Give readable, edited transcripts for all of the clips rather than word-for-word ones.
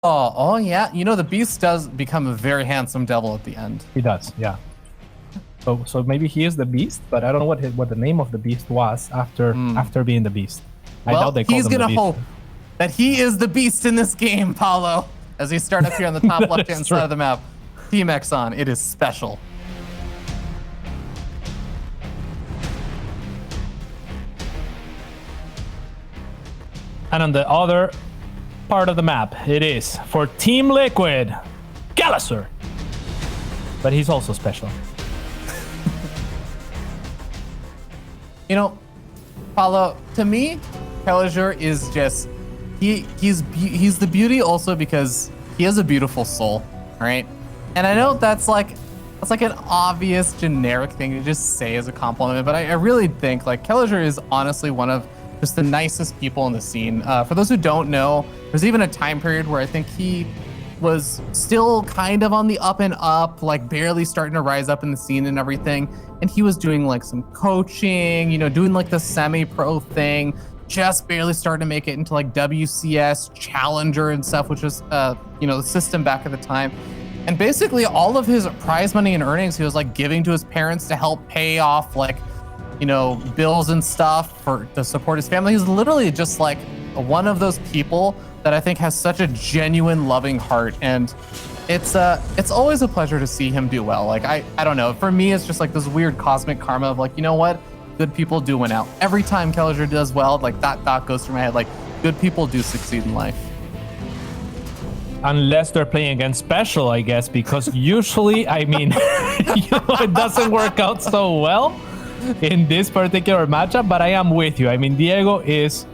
Oh, yeah. You know, the beast does become a very handsome devil at the end. He does, yeah. So maybe he is the beast, but I don't know what the name of the beast was after being the beast. I doubt they called him the beast. He's gonna hope that he is the beast in this game, Paulo. As we start up here on the top left-hand side of the map, Team Exxon, it is special. And on the other part of the map, it is for Team Liquid, Kelazhur. But he's also special. You know, Paulo, to me, Kelazhur is just he's the beauty also because he has a beautiful soul, right? And I know that's like an obvious generic thing to just say as a compliment, but I really think like Kelazhur is honestly one of just the nicest people in the scene. For those who don't know, there's even a time period where I think he was still kind of on the up and up, like barely starting to rise up in the scene and everything. And he was doing like some coaching, you know, doing like the semi-pro thing, just barely starting to make it into like WCS, Challenger and stuff, which was, you know, the system back at the time. And basically all of his prize money and earnings, he was like giving to his parents to help pay off like, you know, bills and stuff to support his family. He's literally just like one of those people that I think has such a genuine loving heart. And it's always a pleasure to see him do well. Like, I don't know, for me, it's just like this weird cosmic karma of like, you know what? Good people do win out. Every time Kelazhur does well, like that thought goes through my head, like good people do succeed in life. Unless they're playing against SpeCial, I guess, because usually, I mean, you know, it doesn't work out so well in this particular matchup, but I am with you. I mean, Diego is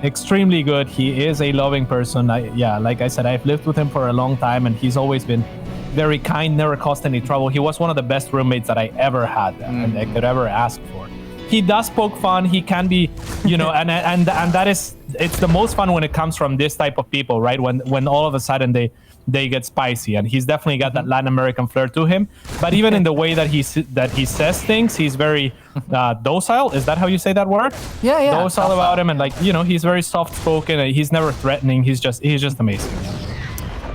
extremely good. He is a loving person. Yeah, like I said, I've lived with him for a long time, and he's always been very kind, never caused any trouble. He was one of the best roommates that I ever had and I could ever ask for. He does poke fun. He can be, you know, and that is, it's the most fun when it comes from this type of people, right? When all of a sudden they get spicy, and he's definitely got that Latin American flair to him. But even in the way that he says things, he's very docile. Is that how you say that word? Yeah. Docile about him, and like, you know, he's very soft spoken. And he's never threatening. He's just amazing.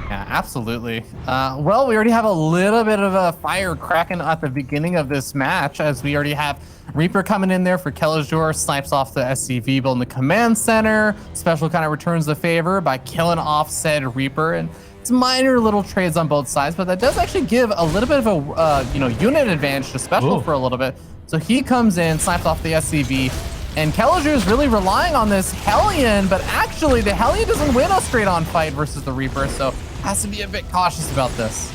Yeah, absolutely. Well, we already have a little bit of a fire cracking at the beginning of this match, as we already have Reaper coming in there for Kelazhur, snipes off the SCV build in the command center. SpeCial kind of returns the favor by killing off said Reaper, and it's minor little trades on both sides, but that does actually give a little bit of a you know, unit advantage to SpeCial for a little bit. So he comes in, snipes off the SCV, and Kelazhur is really relying on this Hellion, but actually the Hellion doesn't win a straight-on fight versus the Reaper, so has to be a bit cautious about this.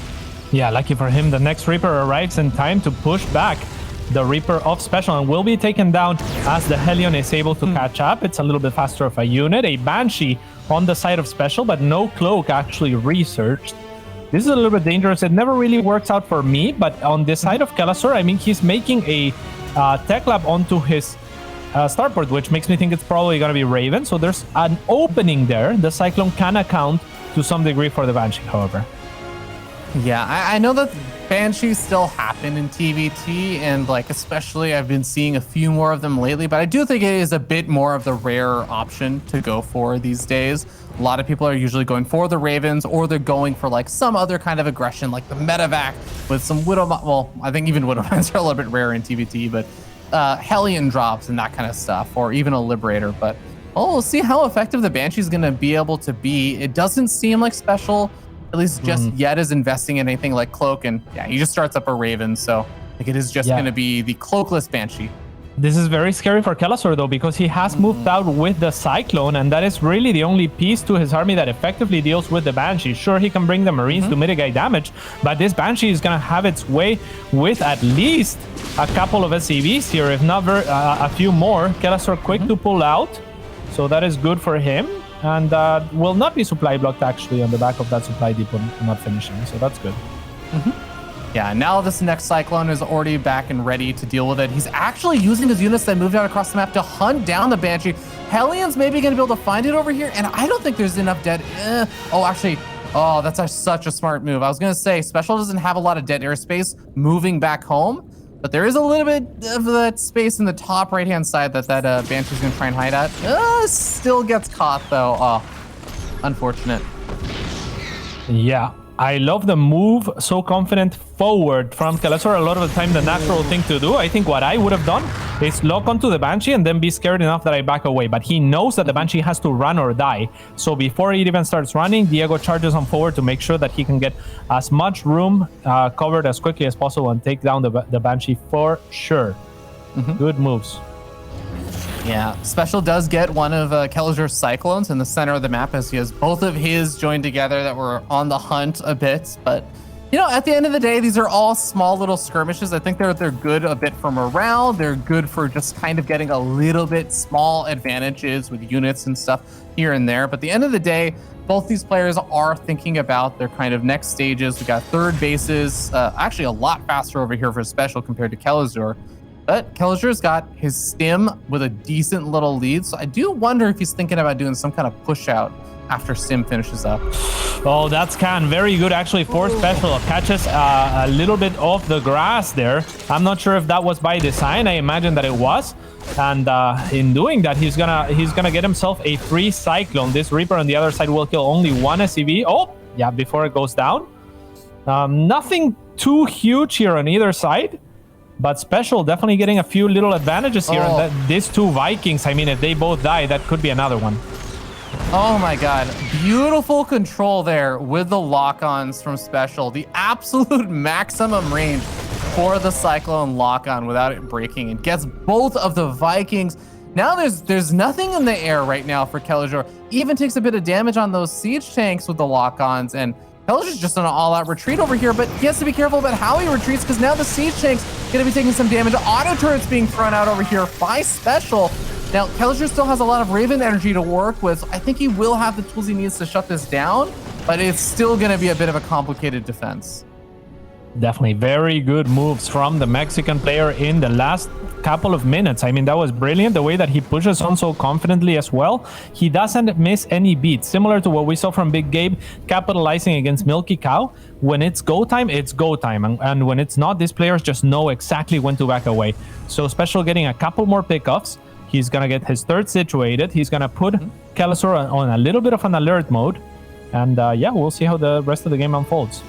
Yeah, lucky for him, the next Reaper arrives in time to push back the Reaper of SpeCial and will be taken down as the Hellion is able to catch up. It's a little bit faster of a unit. A Banshee on the side of SpeCial, but no Cloak actually researched. This is a little bit dangerous. It never really works out for me, but on the side of Kelazhur, I mean, he's making a tech lab onto his starport, which makes me think it's probably going to be Raven. So there's an opening there. The Cyclone can account to some degree for the Banshee, however. Yeah, I know that Banshees still happen in TVT, and like especially I've been seeing a few more of them lately, but I do think it is a bit more of the rare option to go for these days. A lot of people are usually going for the Ravens, or they're going for like some other kind of aggression, like the Medevac with some well, I think even Widowmines are a little bit rare in TVT, but Hellion drops and that kind of stuff, or even a Liberator. But we'll see how effective the Banshee is going to be able to be. It doesn't seem like SpeCial, at least just yet, is investing in anything like Cloak, and yeah, he just starts up a Raven, so like it is just going to be the Cloakless Banshee. This is very scary for Kelazhur, though, because he has moved out with the Cyclone, and that is really the only piece to his army that effectively deals with the Banshee. Sure, he can bring the Marines to mitigate damage, but this Banshee is going to have its way with at least a couple of SCVs here, if not a few more. Kelazhur quick to pull out, so that is good for him. And will not be supply blocked, actually, on the back of that supply depot not finishing. So that's good. Yeah, now this next Cyclone is already back and ready to deal with it. He's actually using his units that moved out across the map to hunt down the Banshee. Hellion's maybe going to be able to find it over here, and I don't think there's enough dead. Oh, actually, oh, that's such a smart move. I was going to say, SpeCial doesn't have a lot of dead airspace moving back home, but there is a little bit of that space in the top right-hand side that Banshee's going to try and hide at. Still gets caught, though. Oh, unfortunate. Yeah, I love the move, so confident forward from Kelazhur. A lot of the time, the natural thing to do. I think what I would have done is lock onto the Banshee and then be scared enough that I back away. But he knows that the Banshee has to run or die. So before it even starts running, Diego charges on forward to make sure that he can get as much room covered as quickly as possible and take down the Banshee for sure. Good moves. Yeah, SpeCial does get one of Kelazhur's Cyclones in the center of the map as he has both of his joined together that were on the hunt a bit. But, you know, at the end of the day, these are all small little skirmishes. I think they're good a bit for morale. They're good for just kind of getting a little bit small advantages with units and stuff here and there. But at the end of the day, both these players are thinking about their kind of next stages. We got third bases, actually a lot faster over here for SpeCial compared to Kelazhur. But Kelazhur's got his stim with a decent little lead, so I do wonder if he's thinking about doing some kind of push out after stim finishes up. Oh, that's very good actually for SpeCial. Catches a little bit off the grass there. I'm not sure if that was by design. I imagine that it was. And in doing that, he's gonna get himself a free Cyclone. This Reaper on the other side will kill only one SCV. Oh, yeah, before it goes down. Nothing too huge here on either side. But SpeCial definitely getting a few little advantages here. And these two Vikings, I mean, if they both die, that could be another one. Oh my god. Beautiful control there with the lock-ons from SpeCial. The absolute maximum range for the Cyclone lock-on without it breaking. It gets both of the Vikings. Now there's nothing in the air right now for Kelazhur. Even takes a bit of damage on those siege tanks with the lock-ons, and Kelazhur's just on an all-out retreat over here, but he has to be careful about how he retreats because now the siege tank's going to be taking some damage. Auto turrets being thrown out over here by SpeCial. Now, Kelazhur still has a lot of Raven energy to work with, so I think he will have the tools he needs to shut this down, but it's still going to be a bit of a complicated defense. Definitely very good moves from the Mexican player in the last couple of minutes. I mean, that was brilliant. The way that he pushes on so confidently as well. He doesn't miss any beats. Similar to what we saw from Big Gabe capitalizing against Milky Cow. When it's go time, it's go time. And when it's not, these players just know exactly when to back away. So SpeCial getting a couple more pickoffs. He's going to get his third situated. He's going to put Kelazhur on a little bit of an alert mode. And yeah, we'll see how the rest of the game unfolds.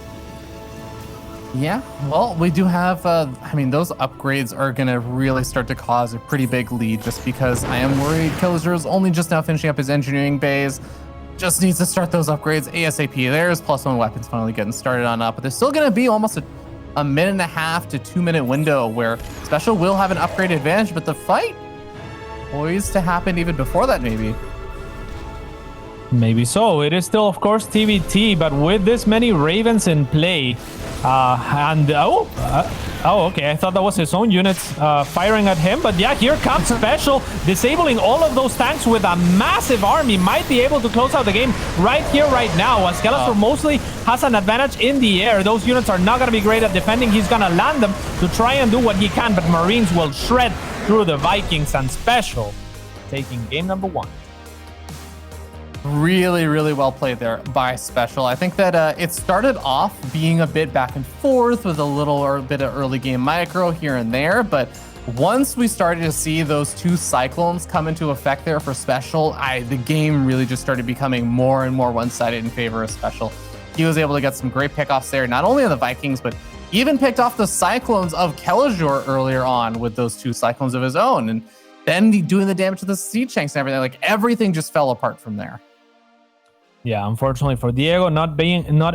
Yeah, well, we do have, I mean, those upgrades are going to really start to cause a pretty big lead just because I am worried Kelazhur is only just now finishing up his engineering bays. Just needs to start those upgrades ASAP. There's +1 weapons finally getting started on up, but there's still going to be almost a minute and a half to 2 minute window where SpeCial will have an upgrade advantage, but the fight poised to happen even before that, maybe. Maybe so. It is still, of course, TVT, but with this many Ravens in play, okay, I thought that was his own units firing at him, but yeah, here comes SpeCial, disabling all of those tanks with a massive army. Might be able to close out the game right here, right now, as Kelazhur mostly has an advantage in the air. Those units are not going to be great at defending. He's going to land them to try and do what he can, but Marines will shred through the Vikings, and SpeCial taking game number 1. Really, really well played there by SpeCial. I think that it started off being a bit back and forth with a little or bit of early game micro here and there, but once we started to see those two Cyclones come into effect there for SpeCial, the game really just started becoming more and more one-sided in favor of SpeCial. He was able to get some great pickoffs there, not only on the Vikings, but even picked off the Cyclones of Kelazhur earlier on with those two Cyclones of his own, and then doing the damage to the siege tanks and everything. Like, everything just fell apart from there. Yeah, unfortunately for Diego, not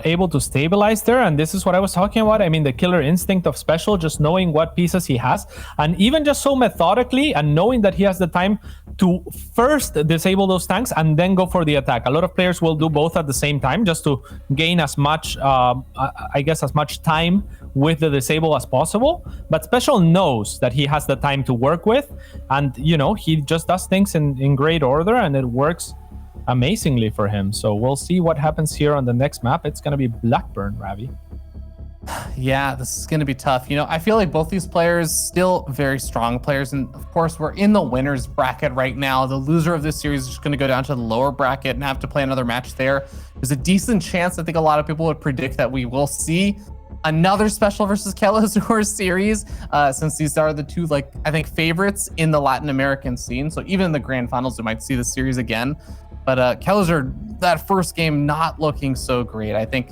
able to stabilize there, and this is what I was talking about. I mean, the killer instinct of SpeCial, just knowing what pieces he has, and even just so methodically, and knowing that he has the time to first disable those tanks and then go for the attack. A lot of players will do both at the same time, just to gain as much, I guess, as much time with the disable as possible. But SpeCial knows that he has the time to work with, and you know, he just does things in great order, and it works amazingly for him. So we'll see what happens here on the next map. It's going to be Blackburn, Ravi. Yeah, this is going to be tough. You know, I feel like both these players still very strong players. And of course, we're in the winner's bracket right now. The loser of this series is just going to go down to the lower bracket and have to play another match there. There's a decent chance, I think a lot of people would predict, that we will see another SpeCial versus Kelazhur series, since these are the two, like, I think, favorites in the Latin American scene. So even in the grand finals, we might see the series again. But Kelazhur, that first game not looking so great. I think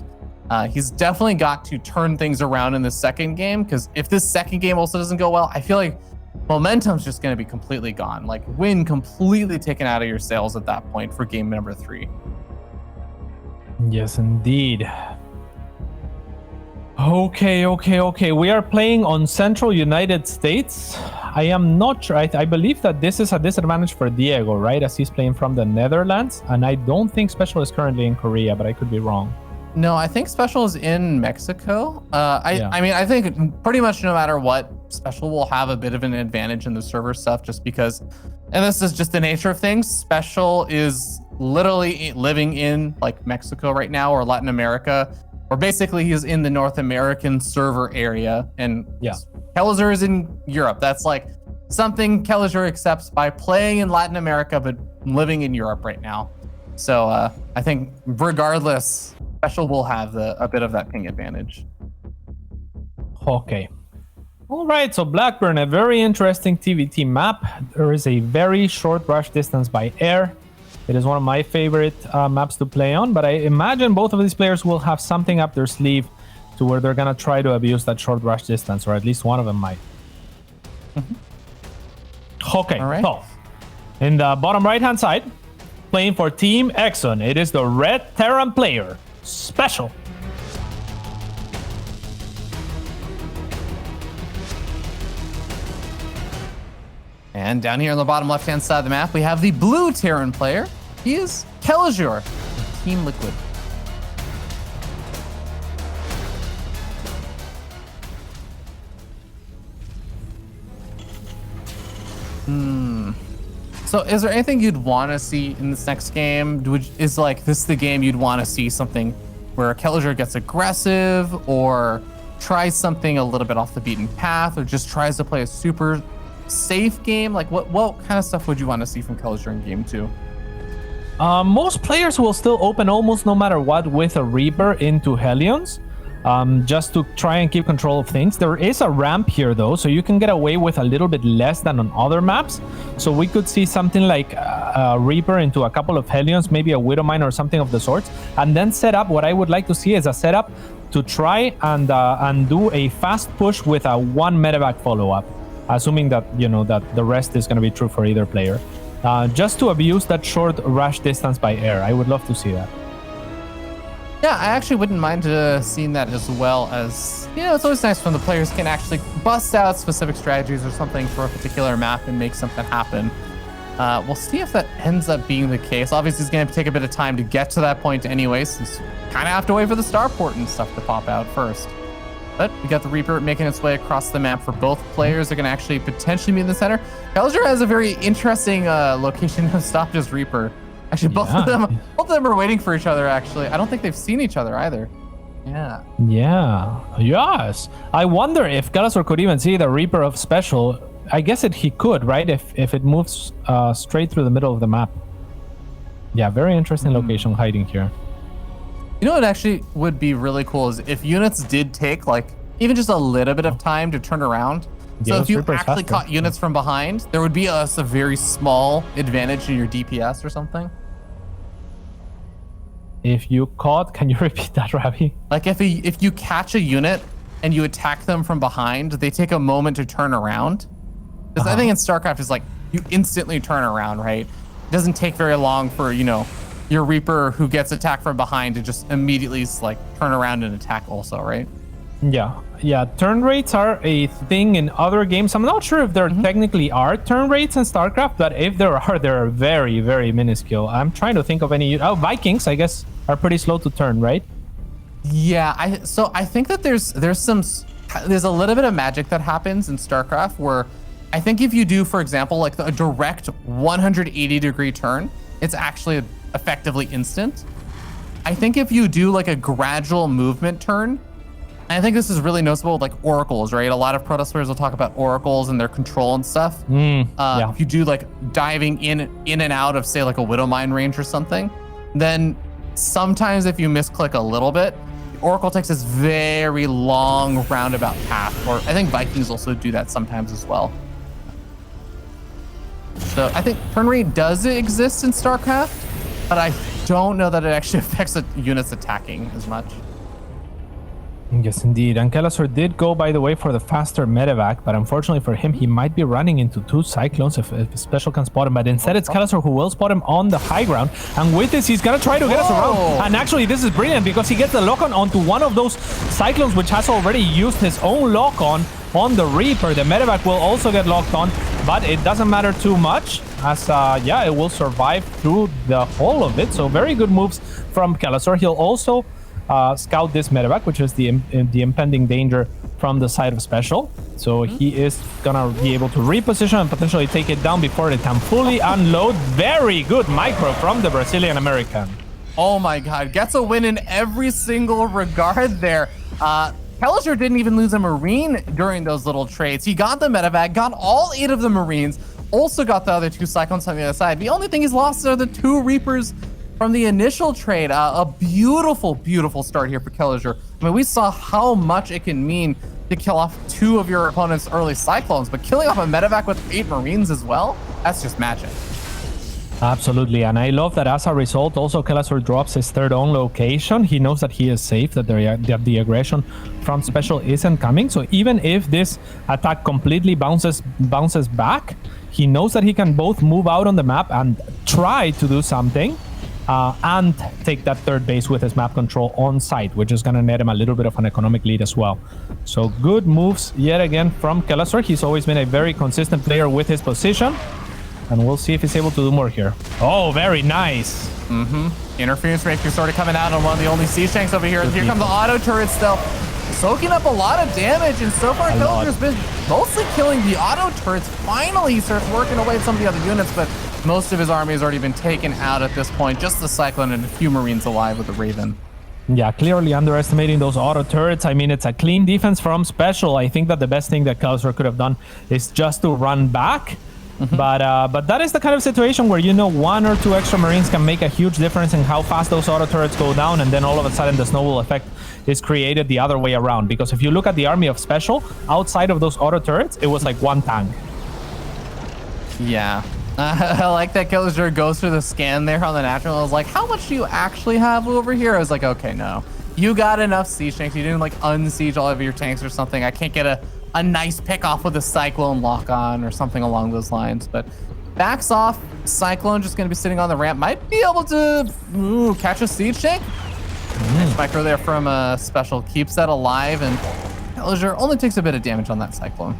he's definitely got to turn things around in the second game, because if this second game also doesn't go well, I feel like momentum's just going to be completely gone. Like win completely taken out of your sails at that point for game number 3. Yes, indeed. Okay. We are playing on Central United States. I am not sure. I believe that this is a disadvantage for Diego, right? As he's playing from the Netherlands. And I don't think SpeCial is currently in Korea, but I could be wrong. No, I think SpeCial is in Mexico. I mean, I think pretty much no matter what, SpeCial will have a bit of an advantage in the server stuff just because, and this is just the nature of things, SpeCial is literally living in like Mexico right now or Latin America, or basically he's in the North American server area, and Kelazhur is in Europe. That's like something Kelazhur accepts by playing in Latin America but living in Europe right now. So I think regardless, SpeCial will have a bit of that ping advantage. Okay. All right, so Blackburn, a very interesting TVT map. There is a very short rush distance by air. It is one of my favorite maps to play on, but I imagine both of these players will have something up their sleeve to where they're going to try to abuse that short rush distance, or at least one of them might. Okay, all right. So in the bottom right-hand side, playing for Team Exxon, it is the Red Terran player, SpeCial. And down here on the bottom left-hand side of the map, we have the blue Terran player. He is Kelazhur, Team Liquid. So is there anything you'd want to see in this next game? Is like this the game you'd want to see something where Kelazhur gets aggressive or tries something a little bit off the beaten path, or just tries to play a super safe game? Like what kind of stuff would you want to see from Kelazhur in game 2? Most players will still open almost no matter what with a Reaper into Hellions, just to try and keep control of things. There is a ramp here though, so you can get away with a little bit less than on other maps. So we could see something like a Reaper into a couple of Hellions, maybe a Widowmine or something of the sorts, and then set up. What I would like to see is a setup to try and do a fast push with a 1 medevac follow-up, assuming that, you know, that the rest is going to be true for either player. Just to abuse that short rush distance by air. I would love to see that. Yeah, I actually wouldn't mind seeing that, as well as, you know, it's always nice when the players can actually bust out specific strategies or something for a particular map and make something happen. We'll see if that ends up being the case. Obviously, it's going to take a bit of time to get to that point anyway, since you kind of have to wait for the starport and stuff to pop out first. But we got the Reaper making its way across the map for both players. They're going to actually potentially be in the center. Kelazhur has a very interesting location to stop his Reaper. Actually, both of them are waiting for each other, actually. I don't think they've seen each other either. Yeah. Yes. I wonder if Kelazhur could even see the Reaper of SpeCial. I guess he could, right? If it moves straight through the middle of the map. Yeah, very interesting location hiding here. You know what actually would be really cool is if units did take like even just a little bit of time to turn around. So if you actually caught units from behind, there would be a very small advantage in your DPS or something. If you caught, can you repeat that, Ravi? Like if you catch a unit and you attack them from behind, they take a moment to turn around. Because I think in StarCraft it's like you instantly turn around, right? It doesn't take very long for, you know, your Reaper who gets attacked from behind to just immediately like turn around and attack also, right? Yeah. Turn rates are a thing in other games. I'm not sure if there technically are turn rates in StarCraft, but if there are, they're very, very minuscule. I'm trying to think of any. Oh, Vikings, I guess, are pretty slow to turn, right? Yeah. I think that there's a little bit of magic that happens in StarCraft where I think if you do, for example, like a direct 180-degree turn, it's actually effectively instant. I think if you do like a gradual movement turn, and I think this is really noticeable with like oracles, right? A lot of Protoss players will talk about oracles and their control and stuff. If you do like diving in and out of, say, like a Widowmine range or something, then sometimes if you misclick a little bit, Oracle takes this very long roundabout path, or I think Vikings also do that sometimes as well. So I think turn rate does exist in StarCraft. but I don't know that it actually affects the units attacking as much. Yes, indeed. And Kelazhur did go, by the way, for the faster medevac, but unfortunately for him, he might be running into 2 Cyclones if Special can spot him. But instead, it's Kelazhur who will spot him on the high ground. And with this, he's going to try to get us around. And actually, this is brilliant because he gets the lock-on onto one of those Cyclones, which has already used his own lock-on the Reaper. The medevac will also get locked on, but it doesn't matter too much as, yeah, it will survive through the whole of it. So very good moves from Kelazhur. He'll also scout this medevac, which is the impending danger from the side of Special. So he is gonna be able to reposition and potentially take it down before it can fully unload. Very good micro from the Brazilian American. Oh my god, gets a win in every single regard there. Kelazhur didn't even lose a Marine during those little trades. He got the medevac, got all 8 of the Marines, also got the other 2 Cyclones on the other side. The only thing he's lost are the 2 Reapers from the initial trade. A beautiful, beautiful start here for Kelazhur. I mean, we saw how much it can mean to kill off 2 of your opponent's early Cyclones, but killing off a medevac with 8 Marines as well, that's just magic. Absolutely, and I love that as a result, also Kelazhur drops his 3rd own location. He knows that he is safe, that the aggression from Special isn't coming. So even if this attack completely bounces back, he knows that he can both move out on the map and try to do something, and take that 3rd base with his map control on site, which is going to net him a little bit of an economic lead as well. So good moves yet again from Kelazhur. He's always been a very consistent player with his position, and we'll see if he's able to do more here. Oh, very nice. Interference rate is sort of coming out on one of the only siege tanks over here. Here come the auto turrets though, soaking up a lot of damage, and so far Kelazhur's been mostly killing the auto turrets. Finally, he starts working away at some of the other units, but most of his army has already been taken out at this point. Just the Cyclone and a few Marines alive with the Raven. Yeah, clearly underestimating those auto turrets. I mean, it's a clean defense from Special. I think that the best thing that Kelazhur could have done is just to run back. But that is the kind of situation where, you know, 1 or 2 extra Marines can make a huge difference in how fast those auto turrets go down, and then all of a sudden the snowball effect is created the other way around. Because if you look at the army of Special, outside of those auto turrets, it was like 1 tank. Yeah. I like that Kelazhur goes through the scan there on the natural. I was like, how much do you actually have over here? I was like, okay, no. You got enough siege tanks. You didn't like unsiege all of your tanks or something. I can't get a nice pick off with a Cyclone lock on or something along those lines. But backs off. Cyclone just going to be sitting on the ramp. Might be able to catch a siege tank. Nice micro there from Special. Keeps that alive, and Kelazhur only takes a bit of damage on that Cyclone.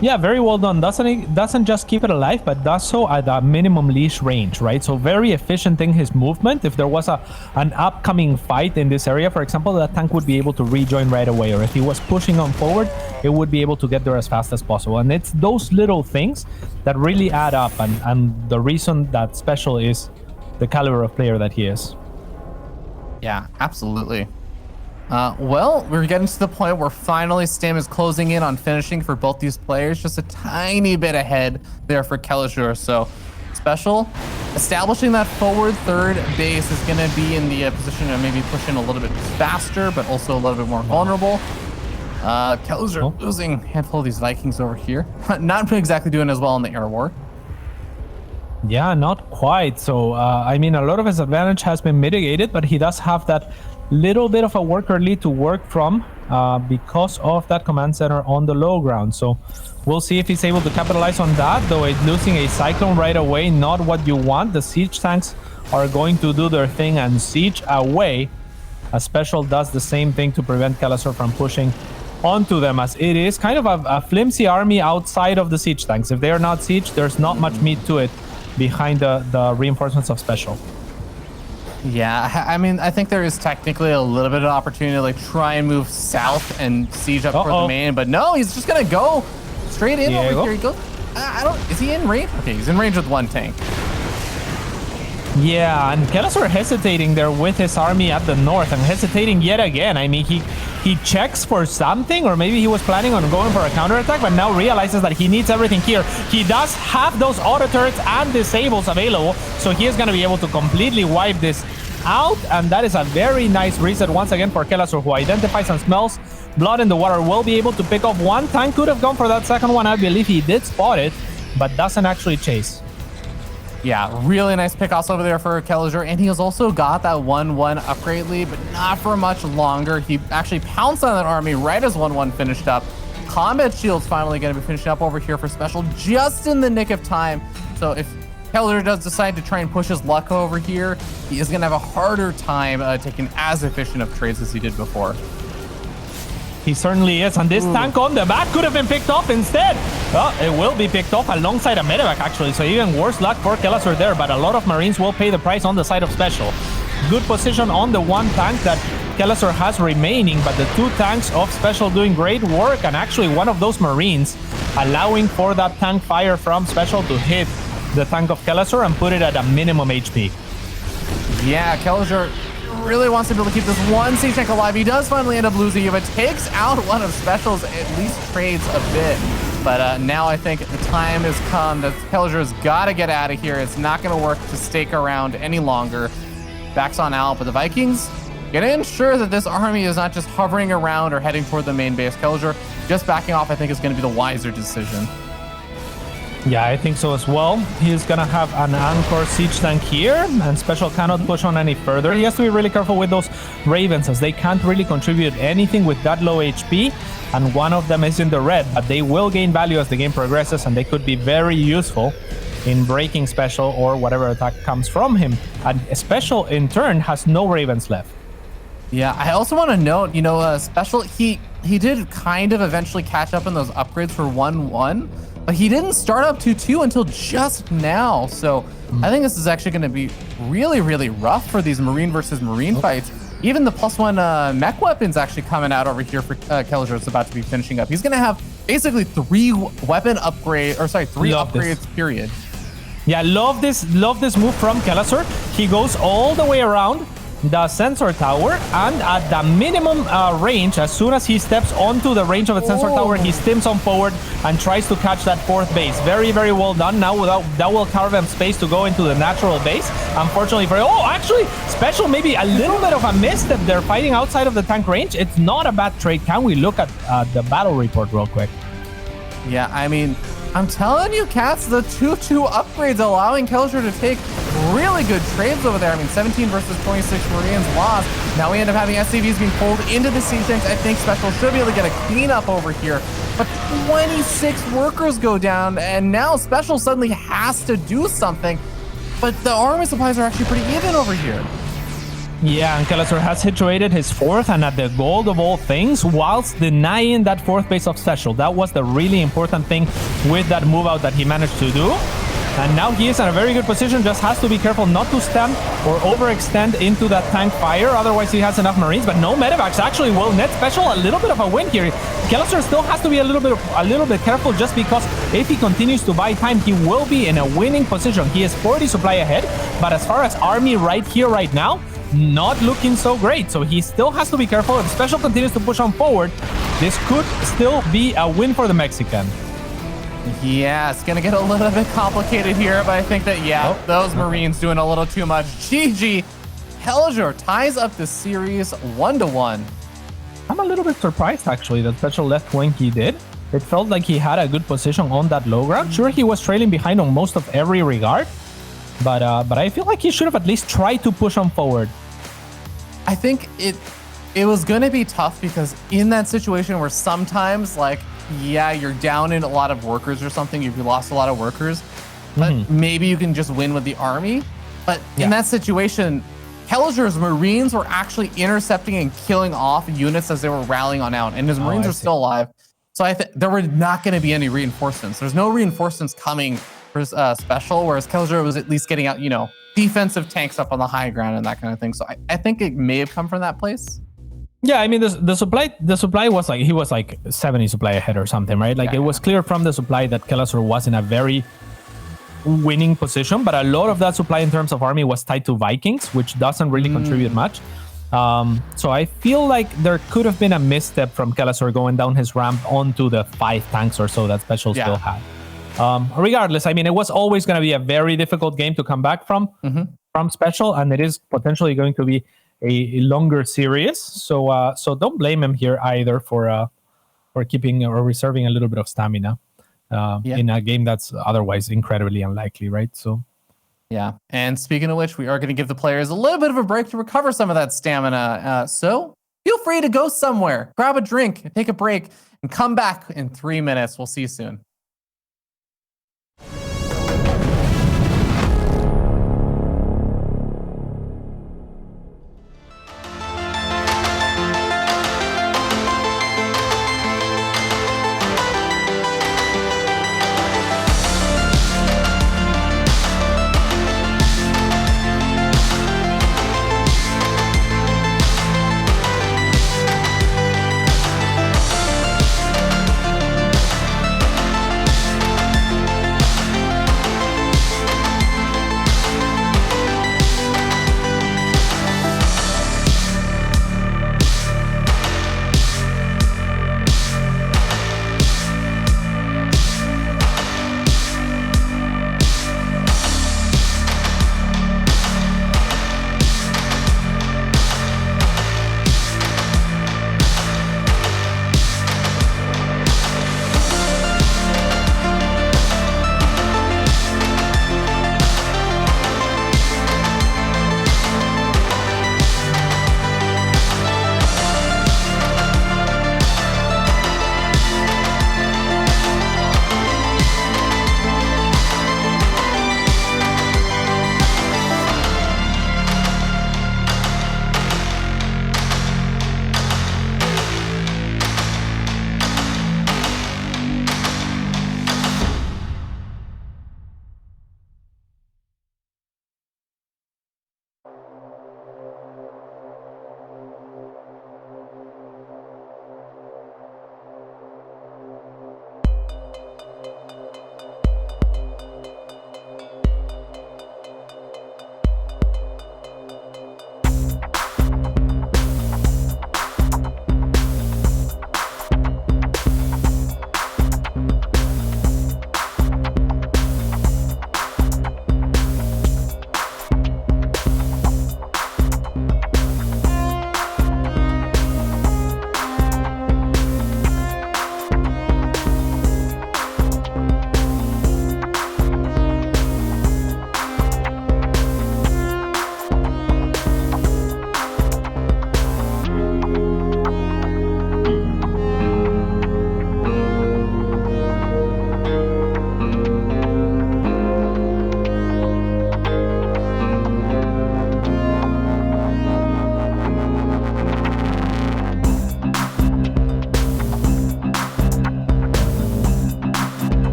Yeah, very well done. Doesn't just keep it alive, but does so at a minimum leash range, right? So very efficient in his movement. If there was an upcoming fight in this area, for example, that tank would be able to rejoin right away. Or if he was pushing on forward, it would be able to get there as fast as possible. And it's those little things that really add up, and the reason that Special is the caliber of player that he is. Yeah, absolutely. Well, we're getting to the point where finally Stam is closing in on finishing for both these players. Just a tiny bit ahead there for Kelazhur. So Special establishing that forward 3rd base is going to be in the position of maybe pushing a little bit faster, but also a little bit more vulnerable. Kelazhur losing a handful of these Vikings over here. Not exactly doing as well in the air war. Yeah, not quite. So, I mean, a lot of his advantage has been mitigated, but he does have that little bit of a worker lead to work from because of that command center on the low ground. So we'll see if he's able to capitalize on that, though it's losing a Cyclone right away, not what you want. The siege tanks are going to do their thing and siege away. A Special does the same thing to prevent Kelazhur from pushing onto them, as it is kind of a flimsy army outside of the siege tanks. If they are not siege, there's not much meat to it behind the reinforcements of Special. Yeah, I mean, I think there is technically a little bit of opportunity to like try and move south and siege up for the main, but no, he's just gonna go straight in over here. He goes. Is he in range? Okay, he's in range with 1 tank. Yeah, and Kelazhur hesitating there with his army at the north, and hesitating yet again. I mean, he checks for something, or maybe he was planning on going for a counterattack, but now realizes that he needs everything here. He does have those auto turrets and disables available, so he is going to be able to completely wipe this out, and that is a very nice reset once again for Kelazhur, who identifies and smells blood in the water. Will be able to pick off 1 tank. Could have gone for that second one. I believe he did spot it, but doesn't actually chase. Yeah, really nice pickoffs over there for Kelazhur, and he has also got that 1-1 upgrade lead, but not for much longer. He actually pounced on that army right as 1-1 finished up. Combat Shield's finally going to be finishing up over here for SpeCial just in the nick of time. So if Kelazhur does decide to try and push his luck over here, he is going to have a harder time taking as efficient of trades as he did before. He certainly is. And this tank on the back could have been picked off instead. Well, it will be picked off alongside a medevac, actually. So even worse luck for Kelazhur there. But a lot of Marines will pay the price on the side of SpeCial. Good position on the one tank that Kelazhur has remaining. But the two tanks of SpeCial doing great work. And actually one of those Marines allowing for that tank fire from SpeCial to hit the tank of Kelazhur and put it at a minimum HP. Yeah, Kelazhur really wants to be able to keep this one siege tank alive. He does finally end up losing it, but takes out one of SpeCial's, at least trades a bit. But now I think the time has come that Kelazhur has got to get out of here. It's not going to work to stake around any longer. Backs on out, but the Vikings gonna ensure that this army is not just hovering around or heading toward the main base. Kelazhur just backing off, I think, is going to be the wiser decision. Yeah, I think so as well. He's gonna have an anchor siege tank here, and SpeCial cannot push on any further. He has to be really careful with those Ravens, as they can't really contribute anything with that low HP, and one of them is in the red, but they will gain value as the game progresses, and they could be very useful in breaking SpeCial or whatever attack comes from him. And SpeCial, in turn, has no Ravens left. Yeah, I also want to note, you know, SpeCial, he did kind of eventually catch up in those upgrades for 1-1, but he didn't start up 2-2 until just now. So I think this is actually going to be really, really rough for these Marine versus Marine fights. Even the +1 mech weapons actually coming out over here for Kelazhur. It's about to be finishing up. He's going to have basically 3 upgrades, period. Yeah, love this move from Kelazhur. He goes all the way around the sensor tower, and at the minimum range, as soon as he steps onto the range of the sensor tower, he stims on forward and tries to catch that 4th base. Very, very well done. Now that will carve him space to go into the natural base. Unfortunately for actually SpeCial, maybe a little bit of a misstep. They're fighting outside of the tank range. It's not a bad trade. Can we look at the battle report real quick? Yeah, I mean, I'm telling you, Cats, the 2-2 upgrades allowing Kelazhur to take really good trades over there. I mean, 17 versus 26 Marines lost. Now we end up having SCVs being pulled into the siege tanks. I think SpeCial should be able to get a cleanup over here. But 26 workers go down, and now SpeCial suddenly has to do something. But the army supplies are actually pretty even over here. Yeah, and Kelazhur has situated his 4th and at the gold of all things, whilst denying that 4th base of SpeCial. That was the really important thing with that move out that he managed to do. And now he is in a very good position, just has to be careful not to stem or overextend into that tank fire, otherwise he has enough Marines, but no medevacs actually will net SpeCial a little bit of a win here. Kelazhur still has to be a little bit careful, just because if he continues to buy time, he will be in a winning position. He is 40 supply ahead, but as far as army right here, right now, not looking so great. So he still has to be careful. If SpeCial continues to push on forward, this could still be a win for the Mexican. Yeah, it's going to get a little bit complicated here, but I think that, those Marines doing a little too much. GG. Kelazhur ties up the series 1-1. I'm a little bit surprised, actually, that SpeCial left when he did. It felt like he had a good position on that low ground. Sure, he was trailing behind on most of every regard, but I feel like he should have at least tried to push on forward. I think it was going to be tough, because in that situation where sometimes, like, yeah, you're down in a lot of workers or something, you've lost a lot of workers, but maybe you can just win with the army. But in that situation, Kelazhur's Marines were actually intercepting and killing off units as they were rallying on out, and his Marines are still alive. So I think there were not going to be any reinforcements. There's no reinforcements coming for SpeCial, whereas Kelazhur was at least getting out, you know, defensive tanks up on the high ground and that kind of thing. So I think it may have come from that place. Yeah, I mean, the supply was like, he was like 70 supply ahead or something, right? Like, it was clear from the supply that Kelazhur was in a very winning position, but a lot of that supply in terms of army was tied to Vikings, which doesn't really contribute much. So I feel like there could have been a misstep from Kelazhur going down his ramp onto the 5 tanks or so that SpeCial still had. Regardless, I mean, it was always going to be a very difficult game to come back from SpeCial, and it is potentially going to be a longer series. So don't blame him here either for keeping or reserving a little bit of stamina in a game that's otherwise incredibly unlikely, right? So Yeah. And speaking of which, we are going to give the players a little bit of a break to recover some of that stamina. So feel free to go somewhere, grab a drink, take a break, and come back in 3 minutes. We'll see you soon.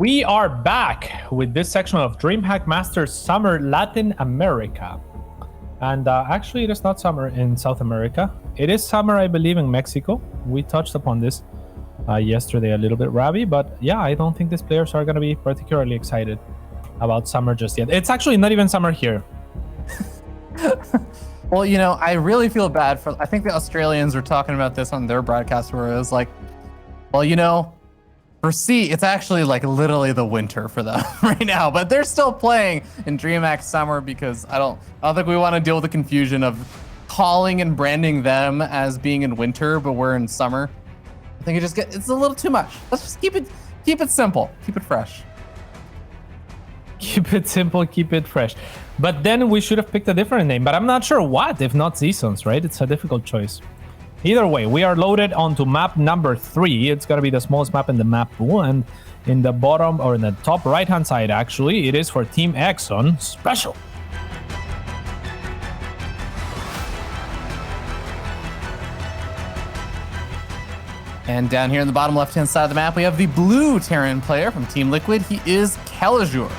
We are back with this section of Dreamhack Masters Summer Latin America. And actually, it is not summer in South America. It is summer, I believe, in Mexico. We touched upon this yesterday a little bit, Ravi. But yeah, I don't think these players are going to be particularly excited about summer just yet. It's actually not even summer here. Well, you know, I really feel bad for, I think the Australians were talking about this on their broadcast where it was like, well, you know, for C, it's actually like literally the winter for them right now, but they're still playing in DreamHack Summer because I don't think we want to deal with the confusion of calling and branding them as being in winter, but we're in summer. I think it's a little too much. Let's just keep it simple, keep it fresh. Keep it simple, keep it fresh. But then we should have picked a different name, but I'm not sure what, if not seasons, right? It's a difficult choice. Either way, we are loaded onto map number 3. It's going to be the smallest map in the map pool, and in the bottom, or in the top right-hand side, actually, it is for Team Exxon SpeCial. And down here in the bottom left-hand side of the map, we have the blue Terran player from Team Liquid. He is Kelazhur.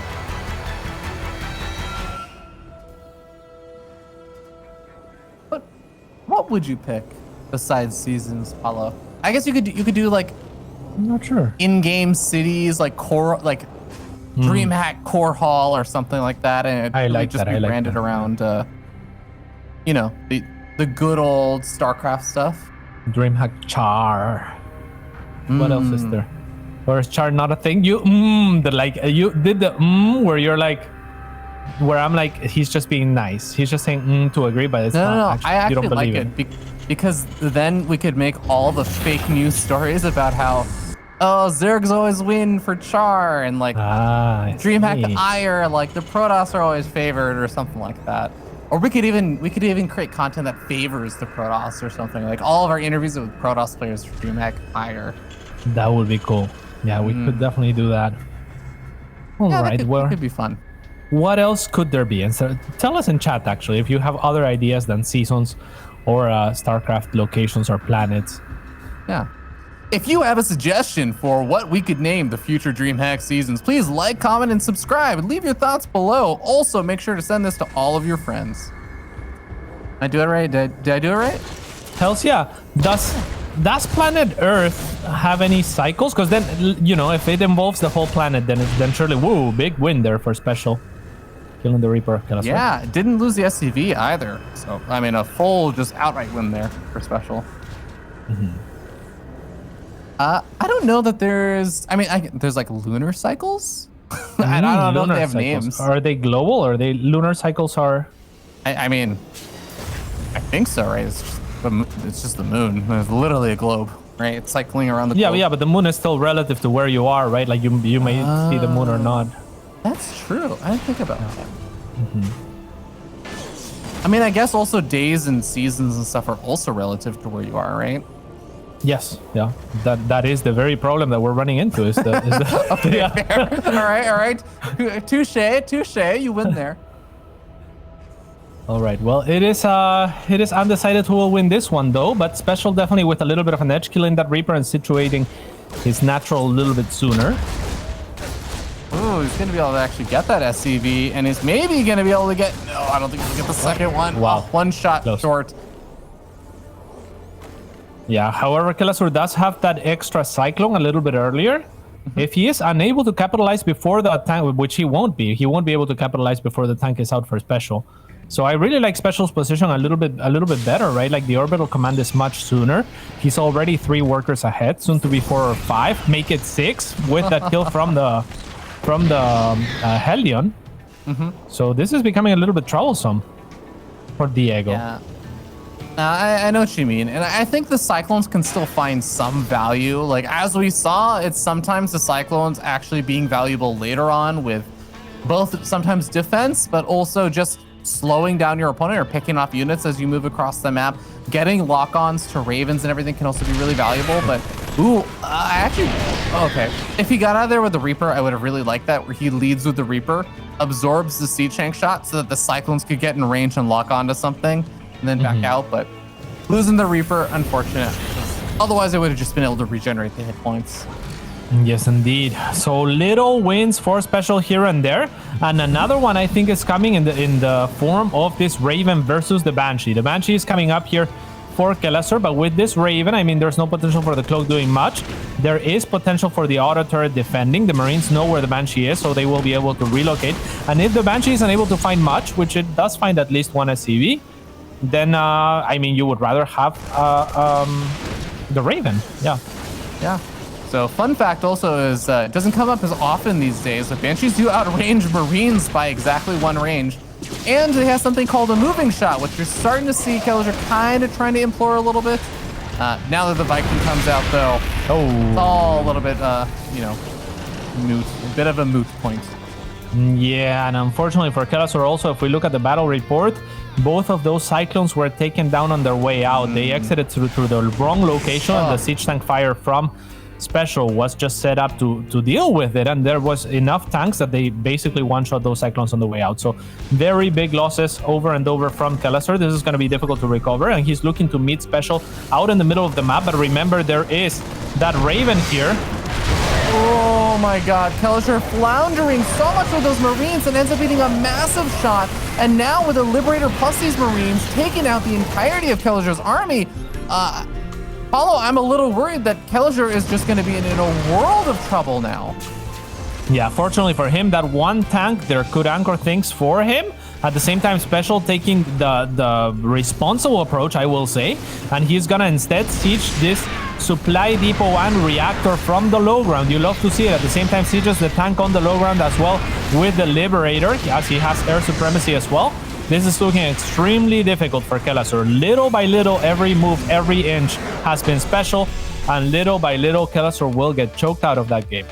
What would you pick besides seasons, Paulo? I guess you could do like I'm not sure. in-game cities like Dreamhack Core Hall or something like that, and it I really like just that. be I like branded that. around, the good old StarCraft stuff. Dreamhack Char. What else is there? Or is Char not a thing? You you did the where you're like, where I'm like, he's just being nice. He's just saying to agree, but it's No, not. I you actually don't like believe it because then we could make all the fake news stories about how, oh, Zergs always win for Char, and like I Dreamhack see. Ire, like the Protoss are always favored or something like that. Or we could even create content that favors the Protoss or something. Like all of our interviews with Protoss players for Dreamhack Ire. That would be cool. Yeah, we could definitely do that. All Yeah, right, that could be fun. what else could there be? And so tell us in chat, actually, if you have other ideas than seasons or StarCraft locations or planets. Yeah. If you have a suggestion for what we could name the future DreamHack seasons, please like, comment, and subscribe. And leave your thoughts below. Also, make sure to send this to all of your friends. Did I do it right? Did I do it right? Hells yeah. Does planet Earth have any cycles? Because then, if it involves the whole planet, then surely, woo, big win there for special. Killing the Reaper. Kelazhur. Yeah, it didn't lose the SCV either. So, I mean, a full just outright win there for special. I don't know that there's... I mean, there's like lunar cycles? I don't know if they have cycles. names. Are they global or are they lunar cycles are... I mean, I think so, right? It's just the moon. It's literally a globe, right? It's cycling around the globe. Yeah, but the moon is still relative to where you are, right? Like you may see the moon or not. That's true. I didn't think about that. I mean, I guess also days and seasons and stuff are also relative to where you are, right? Yes, yeah. That is the very problem that we're running into. Is the Okay, yeah. fair. All right. Touche. You win there. All right. Well, it is undecided who will win this one though, but special definitely with a little bit of an edge, killing that Reaper and situating his natural a little bit sooner. Ooh, he's gonna be able to actually get that SCV, and he's maybe gonna be able to get. No, I don't think he'll get the second one. Wow. One shot Close. short. Yeah. However, Kelazhur does have that extra cyclone a little bit earlier. If he is unable to capitalize before the tank, which he won't be able to capitalize before the tank is out for special. So I really like special's position a little bit better, right? Like the orbital command is much sooner. He's already 3 workers ahead, soon to be 4 or 5. Make it 6 with that kill from the Hellion. So this is becoming a little bit troublesome for Diego. Yeah. I know what you mean, and I think the Cyclones can still find some value. Like, as we saw, it's sometimes the Cyclones actually being valuable later on with both sometimes defense, but also just slowing down your opponent or picking off units as you move across the map. Getting lock-ons to Ravens and everything can also be really valuable, but okay. If he got out of there with the Reaper, I would have really liked that, where he leads with the Reaper, absorbs the Siege Tank shot so that the Cyclones could get in range and lock onto something, and then back out. But losing the Reaper, unfortunate. Otherwise, I would have just been able to regenerate the hit points. Yes, indeed. So little wins for special here and there, and another one I think is coming in the form of this Raven versus the Banshee. The Banshee is coming up here for Kelazhur, but with this Raven, I mean, there's no potential for the Cloak doing much. There is potential for the auto turret defending. The Marines know where the Banshee is, so they will be able to relocate. And if the Banshee is unable to find much, which it does find at least one SCV, then I mean, you would rather have the Raven. Yeah. So fun fact also is it doesn't come up as often these days, but Banshees do outrange Marines by exactly 1 range. And they have something called a moving shot, which you're starting to see Kelazhur kind of trying to implore a little bit. Now that the Viking comes out, though, it's all a little bit, moot. A bit of a moot point. Yeah, and unfortunately for Kelazhur also, if we look at the battle report, both of those Cyclones were taken down on their way out. They exited through the wrong location, and the siege tank fire from special was just set up to deal with it, and there was enough tanks that they basically one-shot those Cyclones on the way out. So very big losses over and over from Kelazhur. This is going to be difficult to recover, and he's looking to meet special out in the middle of the map. But remember, there is that Raven here. Oh my god, Kelazhur floundering so much with those Marines and ends up beating a massive shot. And now with a Liberator plus these Marines taking out the entirety of Kelazhur's army, Paulo, I'm a little worried that Kelazhur is just going to be in a world of trouble now. Yeah, fortunately for him, that one tank there could anchor things for him. At the same time, SpeCial taking the responsible approach, I will say, and he's gonna instead siege this supply depot and reactor from the low ground. You love to see it. At the same time, sieges the tank on the low ground as well with the Liberator, as he has air supremacy as well. This is looking extremely difficult for Kelazhur. Little by little, every move, every inch has been SpeCial, and little by little, Kelazhur will get choked out of that game.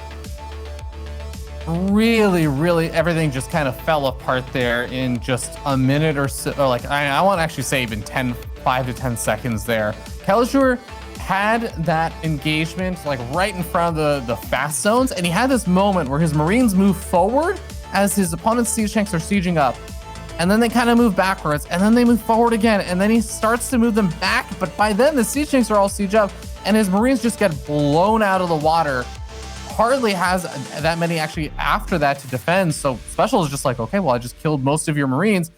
Really, everything just kind of fell apart there in just a minute or so. Or like, I want to actually say even 5 to 10 seconds there. Kelazhur had that engagement like right in front of the fast zones, and he had this moment where his Marines move forward as his opponent's siege tanks are sieging up. And then they kind of move backwards, and then they move forward again, and then he starts to move them back, but by then the siege tanks are all siege up, and his Marines just get blown out of the water. Hardly has that many actually after that to defend, so SpeCial is just like, okay, well, I just killed most of your Marines.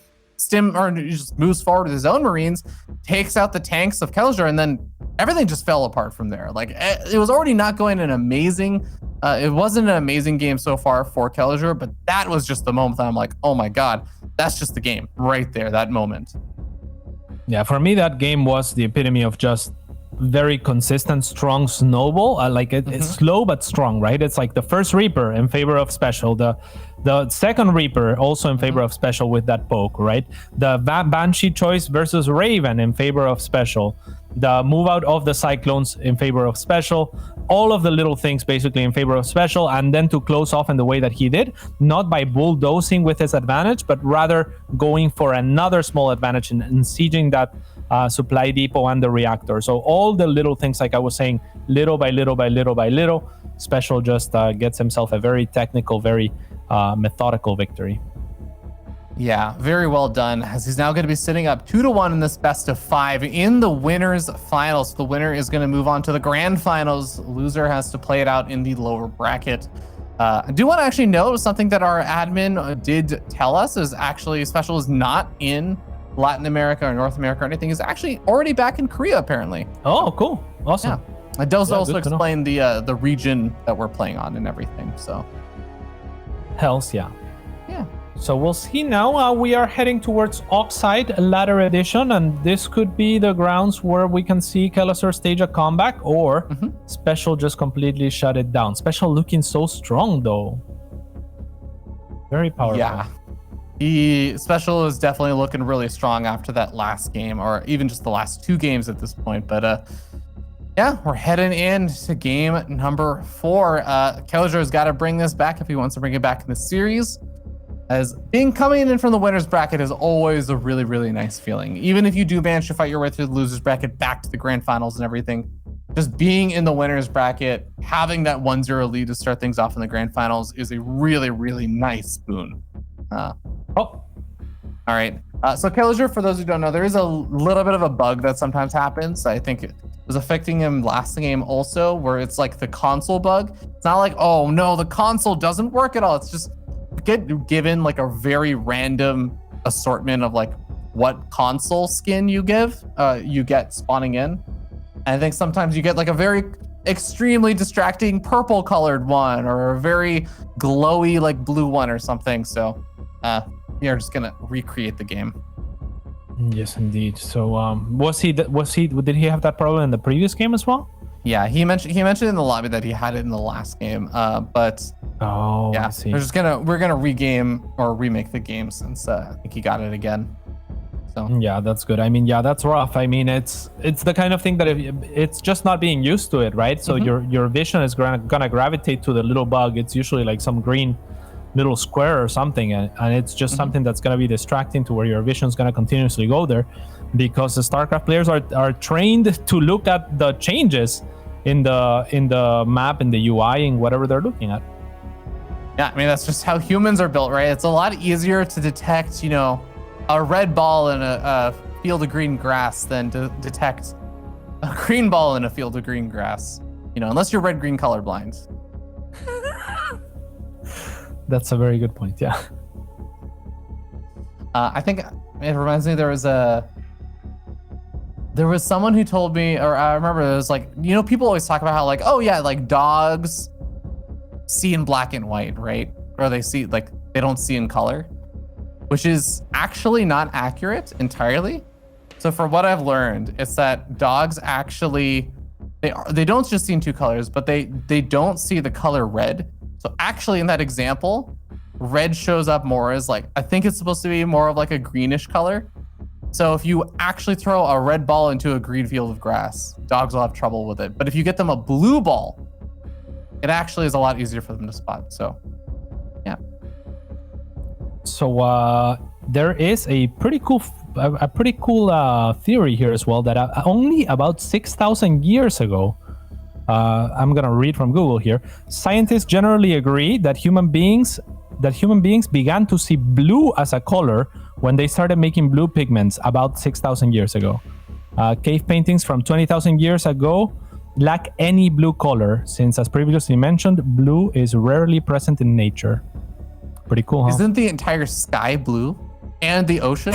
He just moves forward with his own Marines, takes out the tanks of Kelazhur, and then everything just fell apart from there. Like, it was already not going an amazing, it wasn't an amazing game so far for Kelazhur, but that was just the moment that I'm like, oh my God, that's just the game right there, that moment. Yeah, for me, that game was the epitome of just very consistent, strong snowball. It's slow but strong, right? It's like the first Reaper in favor of SpeCial, the second Reaper also in favor of SpeCial with that poke, right? The Banshee choice versus Raven in favor of SpeCial, the move out of the Cyclones in favor of SpeCial, all of the little things basically in favor of SpeCial, and then to close off in the way that he did, not by bulldozing with his advantage, but rather going for another small advantage and sieging that supply depot and the reactor. So all the little things, like I was saying, little by little, SpeCial just gets himself a very technical, very methodical victory. Yeah, very well done, as he's now going to be sitting up 2-1 in this best of 5 in the winners finals. The winner is going to move on to the grand finals. Loser has to play it out in the lower bracket. I do want to actually note something that our admin did tell us is actually SpeCial is not in Latin America or North America or anything. Is actually already back in Korea apparently. Oh, cool, awesome. Yeah. It does also explain the region that we're playing on and everything. So, hells yeah. Yeah. So we'll see now. We are heading towards Oxide Ladder Edition, and this could be the grounds where we can see Kelazhur stage a comeback, or SpeCial just completely shut it down. SpeCial looking so strong though. Very powerful. Yeah. SpeCial is definitely looking really strong after that last game, or even just the last 2 games at this point. But yeah, we're heading into game number 4. Kelazhur's got to bring this back if he wants to bring it back in the series. As coming in from the winner's bracket is always a really, really nice feeling. Even if you do manage to fight your way through the loser's bracket back to the grand finals and everything, just being in the winner's bracket, having that 1-0 lead to start things off in the grand finals is a really, really nice boon. All right. So Kelazhur, for those who don't know, there is a little bit of a bug that sometimes happens. I think it was affecting him last game also, where it's like the console bug. It's not like, oh no, the console doesn't work at all. It's just get given like a very random assortment of like what console skin you get spawning in. And I think sometimes you get like a very extremely distracting purple colored one, or a very glowy like blue one or something. So we are just gonna recreate the game. Yes, indeed. So did he have that problem in the previous game as well? Yeah, he mentioned in the lobby that he had it in the last game. But yeah, I see. we're gonna regame or remake the game since I think he got it again. So yeah, that's good. I mean, yeah, that's rough. I mean, it's the kind of thing that it's just not being used to it, right? So your vision is gonna gravitate to the little bug. It's usually like some green little square or something, and it's just something that's going to be distracting to where your vision is going to continuously go there, because the StarCraft players are trained to look at the changes in the map, in the UI, and whatever they're looking at. Yeah, I mean, that's just how humans are built, right? It's a lot easier to detect, a red ball in a field of green grass than to detect a green ball in a field of green grass, unless you're red-green colorblind. That's a very good point, yeah. I think it reminds me there There was someone who told me, or I remember there was like, people always talk about how like, oh yeah, like dogs see in black and white, right? Or they see like, they don't see in color, which is actually not accurate entirely. So for what I've learned, it's that dogs actually, they don't just see in two colors, but they don't see the color red. So actually in that example, red shows up more as like, I think it's supposed to be more of like a greenish color. So if you actually throw a red ball into a green field of grass, dogs will have trouble with it. But if you get them a blue ball, it actually is a lot easier for them to spot. So, yeah. So there is a pretty cool theory here as well that only about 6,000 years ago, I'm gonna read from Google here. Scientists generally agree that human beings began to see blue as a color when they started making blue pigments about 6,000 years ago. Cave paintings from 20,000 years ago lack any blue color, since, as previously mentioned, blue is rarely present in nature. Pretty cool, huh? Isn't the entire sky blue? And the ocean?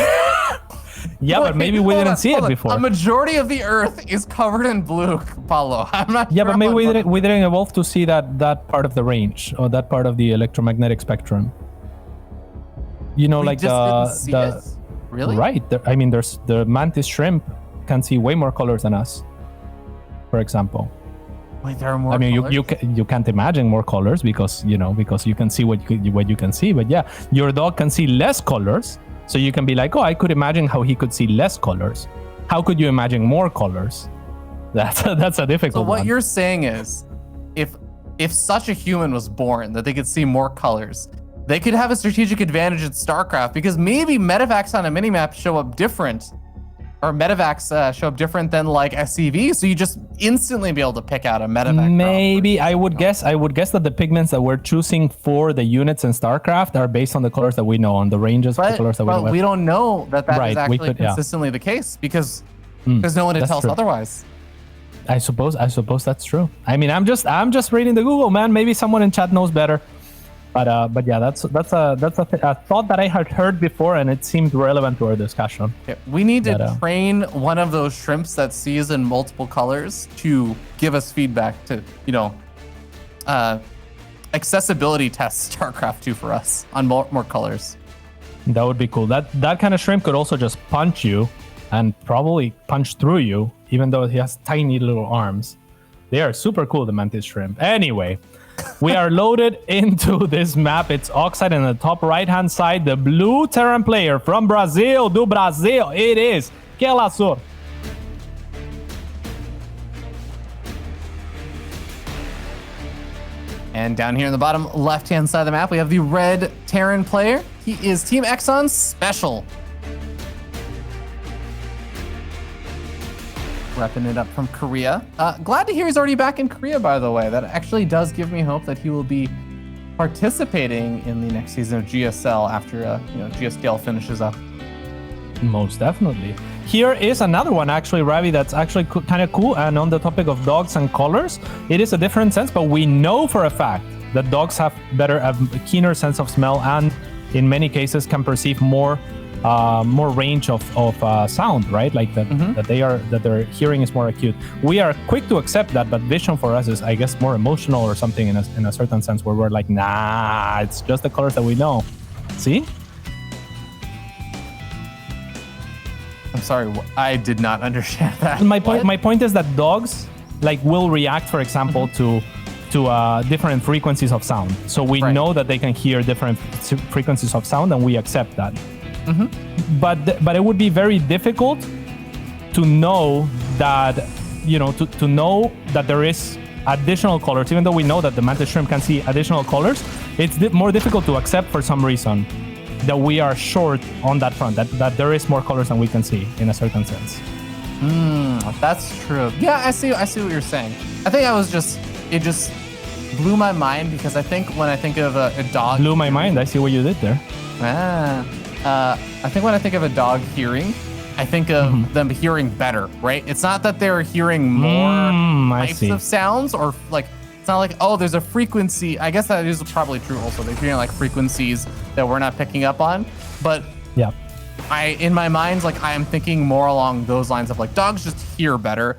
Yeah, but maybe we didn't see it before. A majority of the Earth is covered in blue, Paulo. I'm not Yeah, sure but maybe we didn't evolve to see that part of the range, or that part of the electromagnetic spectrum. We like just didn't see it? Really? Right. There's the mantis shrimp can see way more colors than us, for example. Wait, there are more colors? you can't imagine more colors because you can see what you can see. But yeah, your dog can see less colors. So you can be like, oh, I could imagine how he could see less colors. How could you imagine more colors? That's a difficult one. So what you're saying is, if such a human was born that they could see more colors, they could have a strategic advantage in StarCraft, because maybe medevacs on a minimap show up different, or medevacs show up different than like SCV, so you just instantly be able to pick out a medevac. Maybe I would guess that the pigments that we're choosing for the units in StarCraft are based on the colors that we know, on the ranges of the colors that we know. But we don't know that Right, is actually could, yeah. consistently the case, because there's no one to that's tell us true. otherwise. I suppose that's true. I mean, I'm just reading the Google, man. Maybe someone in chat knows better. But yeah, that's a thought that I had heard before, and it seemed relevant to our discussion. Okay, we need to train one of those shrimps that sees in multiple colors to give us feedback to, accessibility test StarCraft 2 for us on more colors. That would be cool. That kind of shrimp could also just punch you, and probably punch through you, even though he has tiny little arms. They are super cool, the mantis shrimp. Anyway. We are loaded into this map. It's Oxide in the top right-hand side. The blue Terran player from Brazil, do Brasil, it is Kelazhur. And down here in the bottom left-hand side of the map, we have the red Terran player. He is Team Exxon's SpeCial. Repping it up from Korea. Glad to hear he's already back in Korea, by the way. That actually does give me hope that he will be participating in the next season of GSL after GSL finishes up. Most definitely. Here is another one, actually, Ravi, that's actually kind of cool. And on the topic of dogs and colors, it is a different sense, but we know for a fact that dogs have a keener sense of smell, and in many cases can perceive more range of sound, right? Like that their hearing is more acute. We are quick to accept that, but vision for us is, I guess, more emotional or something in a certain sense, where we're like, nah, it's just the colors that we know. See? I'm sorry, I did not understand that. My point is that dogs will react, for example, to different frequencies of sound. So we know that they can hear different frequencies of sound, and we accept that. Mm-hmm. But it would be very difficult to know that, to know that there is additional colors. Even though we know that the mantis shrimp can see additional colors, it's more difficult to accept for some reason that we are short on that front, that there is more colors than we can see in a certain sense. That's true. Yeah, I see what you're saying. I think it just blew my mind, because I think when I think of a dog... Blew my mind. I see what you did there. I think when I think of a dog hearing, I think of them hearing better, right? It's not that they're hearing more types of sounds, or it's not like, oh, there's a frequency. I guess that is probably true also. They're hearing frequencies that we're not picking up on. But yeah, in my mind, like I am thinking more along those lines of like dogs just hear better,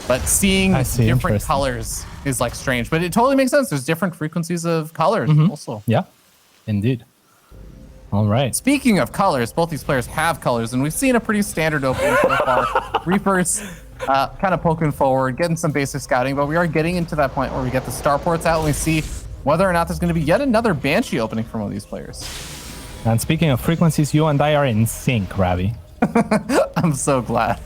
but seeing different colors is like strange. But it totally makes sense. There's different frequencies of colors also. Yeah, indeed. All right. Speaking of colors, both these players have colors, and we've seen a pretty standard opening so far. Reapers kind of poking forward, getting some basic scouting, but we are getting into that point where we get the starports out and we see whether or not there's going to be yet another Banshee opening from one of these players. And speaking of frequencies, you and I are in sync, Ravi. I'm so glad.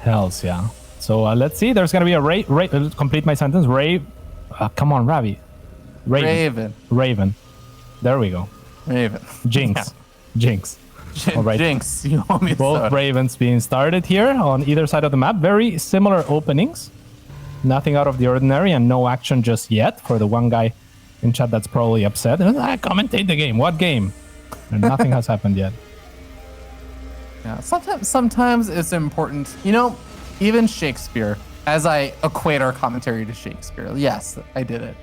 Hells yeah. So let's see. There's going to be a complete my sentence. Come on, Ravi. Raven. There we go. Raven. Jinx. Yeah. Jinx. All right. Jinx. You owe me both soda. Ravens being started here on either side of the map. Very similar openings. Nothing out of the ordinary and no action just yet for the one guy in chat that's probably upset. Commentate the game. What game? And nothing has happened yet. Yeah. Sometimes it's important. You know, even Shakespeare, as I equate our commentary to Shakespeare. Yes, I did it.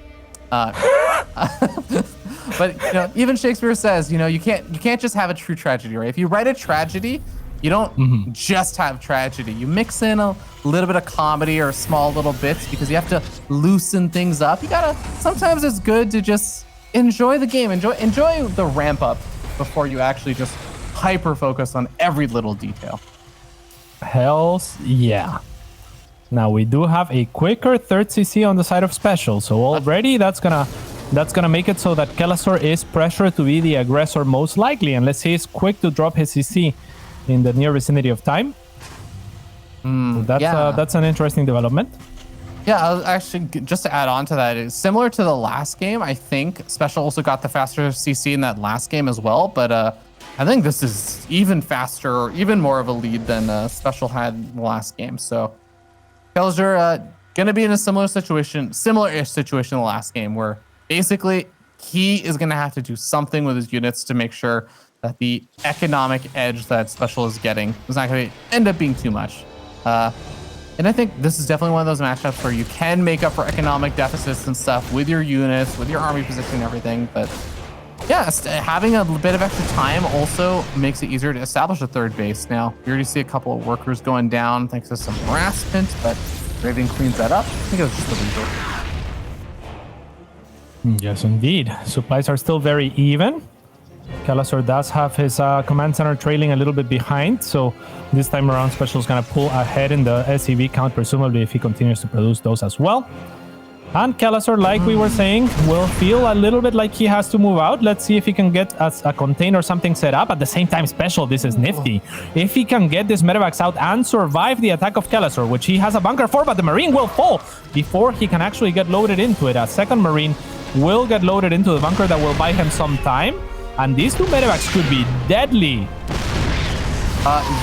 But you know, even Shakespeare says, you know, you can't just have a true tragedy, right? If you write a tragedy, you don't just have tragedy. You mix in a little bit of comedy or small little bits because you have to loosen things up. You gotta. Sometimes it's good to just enjoy the game, enjoy the ramp up before you actually just hyper focus on every little detail. Hells yeah. Now we do have a quicker third CC on the side of SpeCial, so already that's gonna make it so that Kelazhur is pressured to be the aggressor most likely, unless he is quick to drop his CC in the near vicinity of time. So that's an interesting development. Yeah, I was actually, just to add on to that, it's similar to the last game. I think SpeCial also got the faster CC in that last game as well, but I think this is even faster, even more of a lead than SpeCial had in the last game. So Kelazhur gonna be in a similar-ish situation in the last game, where basically he is gonna have to do something with his units to make sure that the economic edge that SpeCial is getting is not gonna end up being too much. And I think this is definitely one of those matchups where you can make up for economic deficits and stuff with your units, with your army position and everything. But yeah, having a bit of extra time also makes it easier to establish a third base. Now, we already see a couple of workers going down thanks to some harassment, but Raven cleans that up. I think it was just a leader. Yes, indeed. Supplies are still very even. Kelazhur does have his command center trailing a little bit behind, so this time around SpeCial is going to pull ahead in the SCV count, presumably if he continues to produce those as well. And Kelazhur, like we were saying, will feel a little bit like he has to move out. Let's see if he can get a container or something set up. At the same time, SpeCial, this is nifty. If he can get this medevacs out and survive the attack of Kelazhur, which he has a bunker for, but the Marine will fall before he can actually get loaded into it. A second Marine will get loaded into the bunker that will buy him some time. And these two medevacs could be deadly.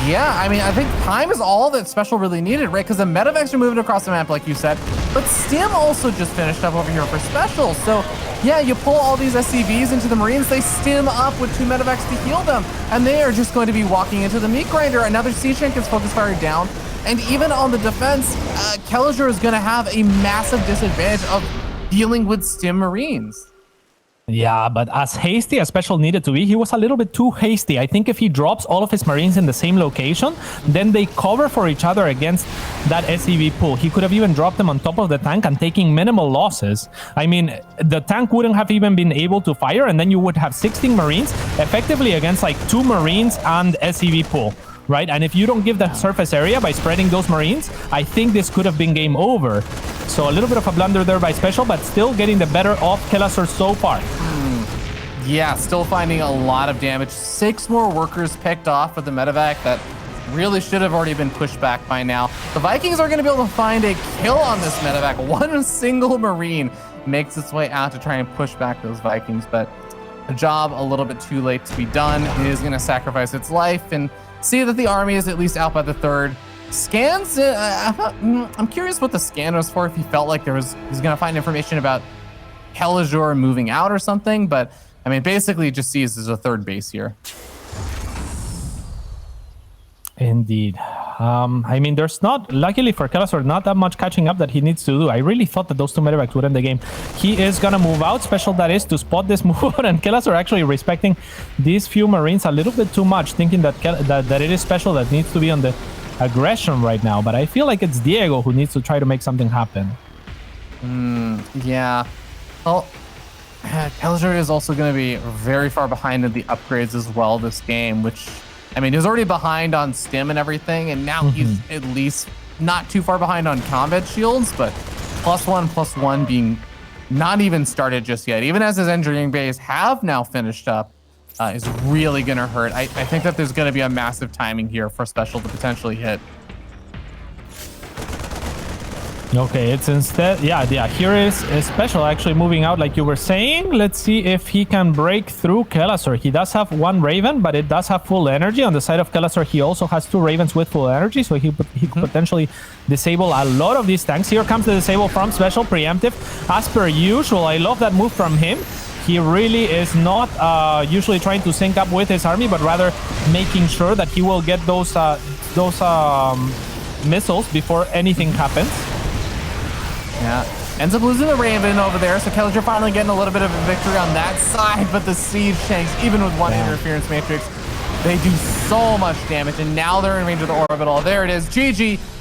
Yeah, I mean, I think time is all that SpeCial really needed, right? Because the medevacs are moving across the map, like you said. But Stim also just finished up over here for SpeCial. So, yeah, you pull all these SCVs into the Marines, they stim up with two medevacs to heal them. And they are just going to be walking into the meat grinder. Another siege tank is focus fire down. And even on the defense, Kelazhur is going to have a massive disadvantage of dealing with Stim Marines. Yeah, but as hasty as SpeCial needed to be, he was a little bit too hasty. I think if he drops all of his Marines in the same location, then they cover for each other against that SCV pool. He could have even dropped them on top of the tank and taking minimal losses. I mean, the tank wouldn't have even been able to fire, and then you would have 16 Marines effectively against like 2 Marines and SCV pool. Right? And if you don't give that surface area by spreading those Marines, I think this could have been game over. So a little bit of a blunder there by SpeCial, but still getting the better of Kelazhur so far. Yeah, still finding a lot of damage. 6 more workers picked off with the medevac that really should have already been pushed back by now. The Vikings are going to be able to find a kill on this medevac. One single Marine makes its way out to try and push back those Vikings, but the job a little bit too late to be done. It is going to sacrifice its life and see that the army is at least out by the third. Scans, I'm curious what the scan was for, if he felt like he's going to find information about Kelazhur moving out or something, but I mean, basically it just sees as a third base here. Indeed. I mean, there's not, luckily for Kelazhur, not that much catching up that he needs to do. I really thought that those two medevacs would end the game. He is gonna move out, special that is, to spot this move out, and Kelazhur actually respecting these few Marines a little bit too much, thinking that that it is special that needs to be on the aggression right now. But I feel like it's Diego who needs to try to make something happen. Yeah. Well, Kelazhur is also going to be very far behind in the upgrades as well this game, which, I mean, he's already behind on stim and everything, and now he's at least not too far behind on combat shields, but +1/+1 being not even started just yet, even as his engineering bays have now finished up, is really going to hurt. I think that there's going to be a massive timing here for special to potentially hit. Okay, it's instead, yeah, here is special actually moving out like you were saying. Let's see if he can break through Kelazhur. He does have one Raven, but it does have full energy. On the side of Kelazhur, he also has two Ravens with full energy, so he could potentially disable a lot of these tanks. Here comes the disable from special, preemptive. As per usual, I love that move from him. He really is not usually trying to sync up with his army, but rather making sure that he will get those missiles before anything happens. Yeah, ends up losing the Raven over there, so Kelazhur finally getting a little bit of a victory on that side, but the siege tanks, even with one interference matrix, they do so much damage, and now they're in range of the orbital. There it is, GG.